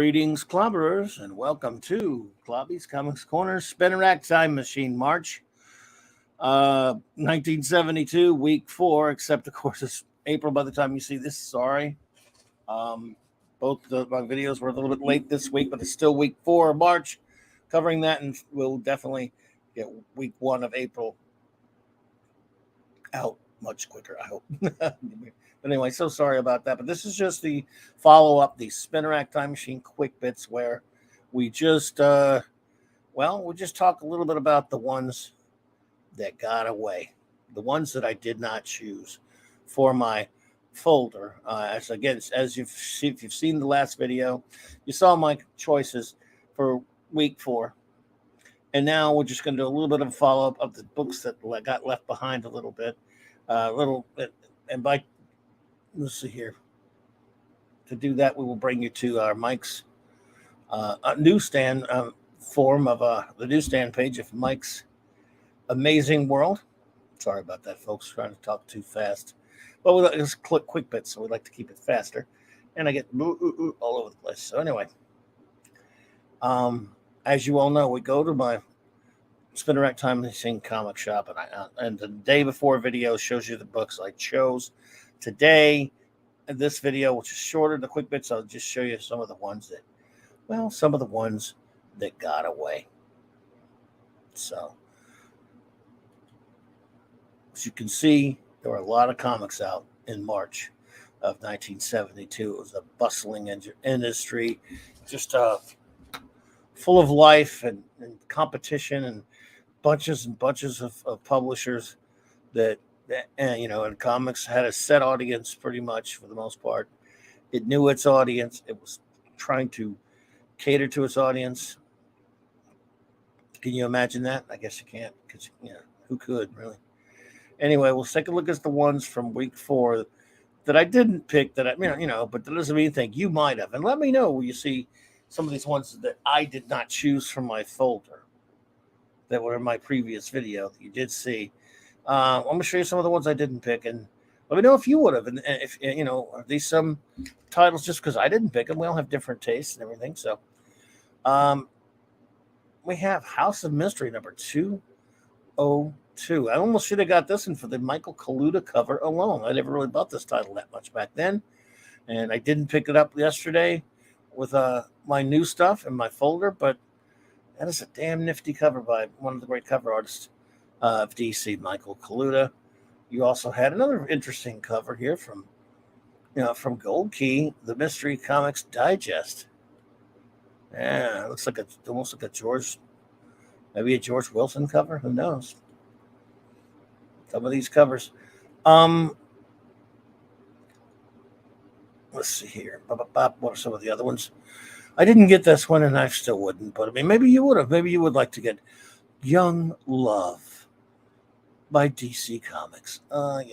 Greetings, Clobby'S, and welcome to Clobby'S Comics Corner Spinner Rack Time Machine March 1972, week 4, except, of course, it's April by the time you see this. Sorry. Both my videos were a little bit late this week, but it's still week 4 of March covering that, and we'll definitely get week 1 of April out much quicker, I hope. But anyway, so sorry about that. But this is just the follow-up, the Spinner Rack Time Machine Quick Bits, where we just, we'll just talk a little bit about the ones that got away, the ones that I did not choose for my folder. As you've seen the last video, you saw my choices for week 4. And now we're just going to do a little bit of a follow-up of the books that got left behind a little bit. And by let's see here. To do that, we will bring you to our Mike's newsstand form of the newsstand page of Mike's Amazing World. Sorry about that, folks. Trying to talk too fast. Well, we just click quick bits, so we like to keep it faster. And I get all over the place. So anyway, as you all know, we go to my Spinner Rack Time Machine comic shop, and the day before video shows you the books I chose. Today, in this video, which is shorter, the quick bits, I'll just show you some of the ones that got away. So, as you can see, there were a lot of comics out in March of 1972. It was a bustling industry, just full of life and competition, and bunches and bunches of publishers that and comics had a set audience pretty much for the most part. It knew its audience. It was trying to cater to its audience. Can you imagine that? I guess you can't, because who could really? Anyway, we'll take a look at the ones from week 4 that I didn't pick. But that doesn't mean anything. You might have, and let me know when you see some of these ones that I did not choose from my folder that were in my previous video that you did see. I'm going to show you some of the ones I didn't pick, and let me know if you would have. And if are these some titles just because I didn't pick them? We all have different tastes and everything. So, we have House of Mystery number 202. I almost should have got this one for the Michael Kaluta cover alone. I never really bought this title that much back then, and I didn't pick it up yesterday with my new stuff in my folder. But that is a damn nifty cover by one of the great cover artists of DC, Michael Kaluta. You also had another interesting cover here from Gold Key, the Mystery Comics Digest. Yeah, it looks like almost like a George Wilson cover. Who knows? Some of these covers. Let's see here. What are some of the other ones? I didn't get this one, and I still wouldn't. But I mean, maybe you would have. Maybe you would like to get Young Love by DC Comics. I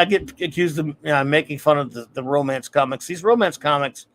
get accused of making fun of the romance comics. These romance comics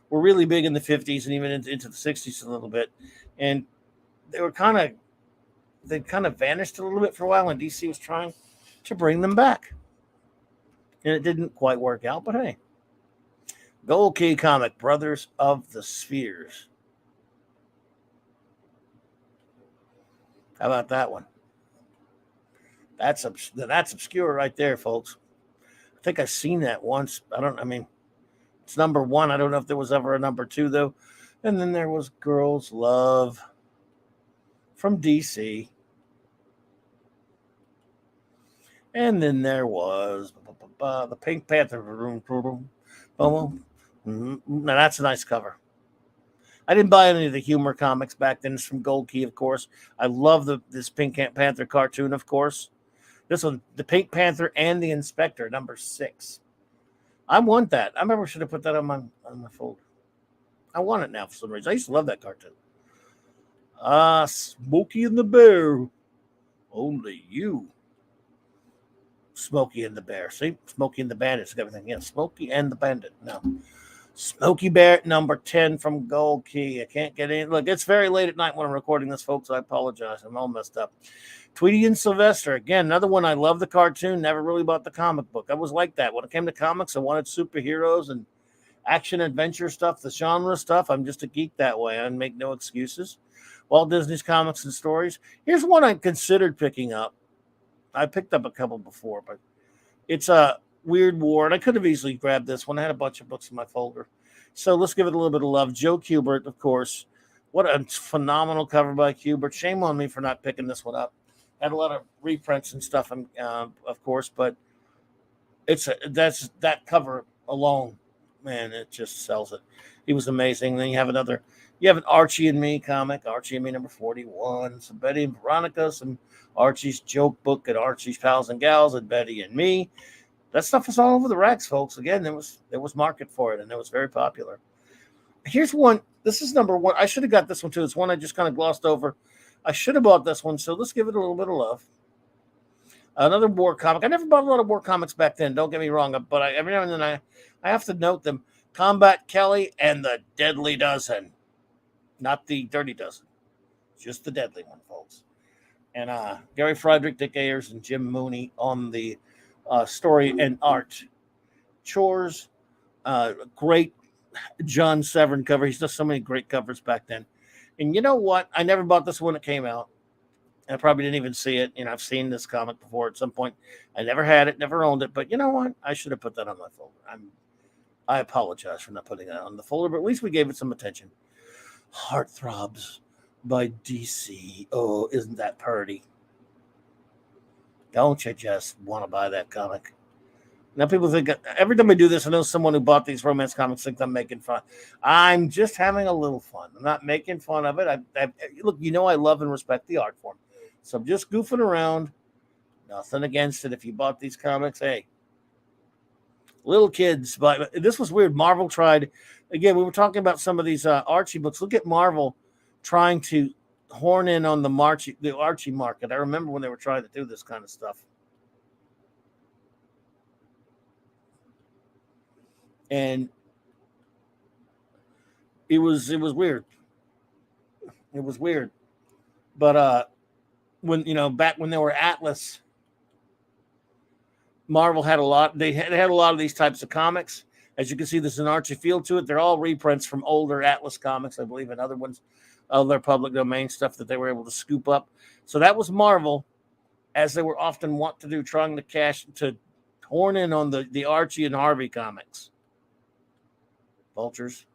were really big in the 50s and even into the 60s a little bit. And they kind of vanished a little bit for a while, and DC was trying to bring them back. And it didn't quite work out, but hey. Gold Key comic, Brothers of the Spheres. How about that one? That's obscure right there, folks. I think I've seen that once. It's number 1. I don't know if there was ever a number 2, though. And then there was Girls Love from DC. And then there was the Pink Panther. Now that's a nice cover. I didn't buy any of the humor comics back then. It's from Gold Key, of course. I love this Pink Panther cartoon, of course. This one, the Pink Panther and the Inspector, number 6. I want that. I remember I should have put that on my folder. I want it now for some reason. I used to love that cartoon. Smokey and the Bear. Only you. Smokey and the Bear. See? Smokey and the Bandit's got everything. Yeah, Smokey and the Bandit. No. Smokey Bear, number 10 from Gold Key. I can't get in. Look, it's very late at night when I'm recording this, folks. I apologize. I'm all messed up. Tweety and Sylvester. Again, another one. I love the cartoon. Never really bought the comic book. I was like that. When it came to comics, I wanted superheroes, and action adventure stuff, the genre stuff. I'm just a geek that way. I make no excuses. Walt Disney's comics and stories. Here's one I considered picking up. I picked up a couple before, but it's a Weird War, and I could have easily grabbed this one. I had a bunch of books in my folder. So let's give it a little bit of love. Joe Kubert, of course. What a phenomenal cover by Kubert. Shame on me for not picking this one up. Had a lot of reprints and stuff, of course, but that's that cover alone, man, it just sells it. He was amazing. Then you have an Archie and Me comic, Archie and Me number 41, some Betty and Veronica, some Archie's joke book, and Archie's Pals and Gals, and Betty and Me. That stuff was all over the racks, folks. Again, there was market for it, and it was very popular. Here's one. This is number one. I should have got this one too. It's one I just kind of glossed over. I should have bought this one, so let's give it a little bit of love. Another war comic. I never bought a lot of war comics back then. Don't get me wrong, but every now and then I have to note them. Combat Kelly and the Deadly Dozen, not the Dirty Dozen, just the deadly one, folks. And Gary Friedrich, Dick Ayers, and Jim Mooney on the story and art. Chores, great John Severin cover. He's done so many great covers back then. And you know what? I never bought this when it came out. I probably didn't even see it. I've seen this comic before at some point. I never had it, never owned it. But you know what? I should have put that on my folder. I apologize for not putting that on the folder, but at least we gave it some attention. Heartthrobs by DC. Oh, isn't that pretty? Don't you just want to buy that comic? Now people think, every time I do this, I know someone who bought these romance comics thinks I'm making fun. I'm just having a little fun. I'm not making fun of it. Look, I love and respect the art form. So I'm just goofing around. Nothing against it. If you bought these comics, hey. Little kids. But this was weird. Marvel tried. Again, we were talking about some of these Archie books. Look at Marvel trying to horn in on the Archie market. I remember when they were trying to do this kind of stuff. And it was weird. It was weird. But back when they were Atlas, Marvel had a lot. They had a lot of these types of comics. As you can see, there's an Archie feel to it. They're all reprints from older Atlas comics, I believe, and other ones, other public domain stuff that they were able to scoop up. So that was Marvel, as they were often wont to do, trying to horn in on the Archie and Harvey comics. Vultures.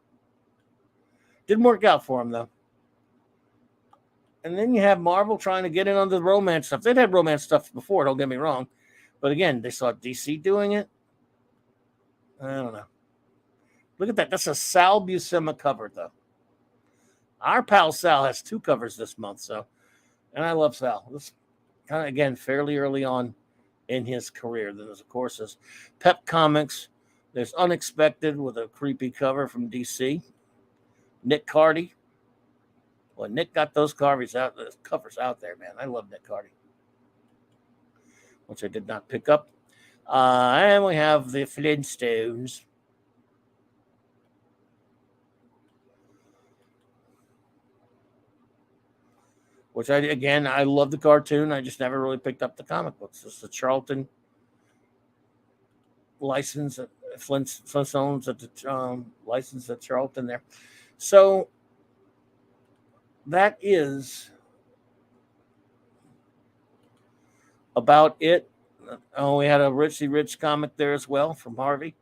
Didn't work out for them, though. And then you have Marvel trying to get in on the romance stuff. They'd had romance stuff before, don't get me wrong. But again, they saw DC doing it. I don't know. Look at that. That's a Sal Buscema cover, though. Our pal Sal has 2 covers this month, and I love Sal. This kind of, again, fairly early on in his career. Then there's, of course, there's Pep Comics. There's Unexpected with a creepy cover from DC. Nick Cardy. Well, Nick got those covers out there, man. I love Nick Cardy, which I did not pick up. And we have the Flintstones. Which I love the cartoon. I just never really picked up the comic books. It's the Charlton license, Flintstones at the license at Charlton there. So that is about it. Oh, we had a Richie Rich comic there as well from Harvey.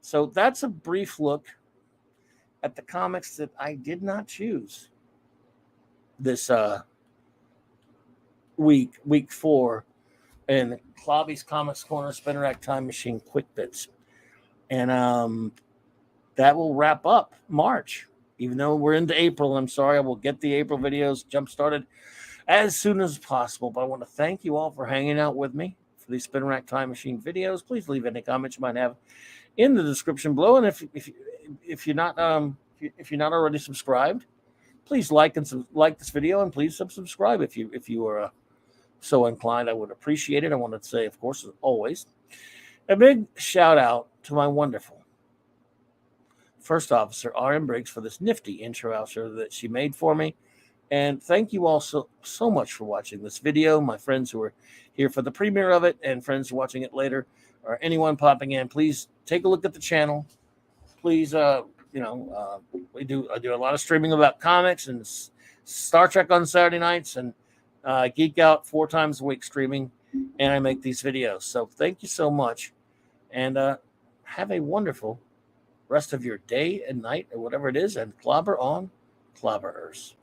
So that's a brief look at the comics that I did not choose this week 4 in Clobby'S Comics Corner Spinner Rack Time Machine Quick Bits. And that will wrap up March. Even though we're into April, I'm sorry, I will get the April videos jump started as soon as possible. But I want to thank you all for hanging out with me for these Spinner Rack Time Machine videos. Please leave any comments you might have in the description below. And if you're not already subscribed, please like this video, and please subscribe if you are so inclined. I would appreciate it. I want to say, of course, as always, a big shout out to my wonderful First Officer R.M. Briggs for this nifty intro outro that she made for me. And thank you all so much for watching this video. My friends who are here for the premiere of it and friends who are watching it later, or anyone popping in, please take a look at the channel. please, I do a lot of streaming about comics and Star Trek on Saturday nights, and geek out 4 times a week streaming, and I make these videos. So thank you so much, and have a wonderful rest of your day and night or whatever it is, and clobber on, Clobberers.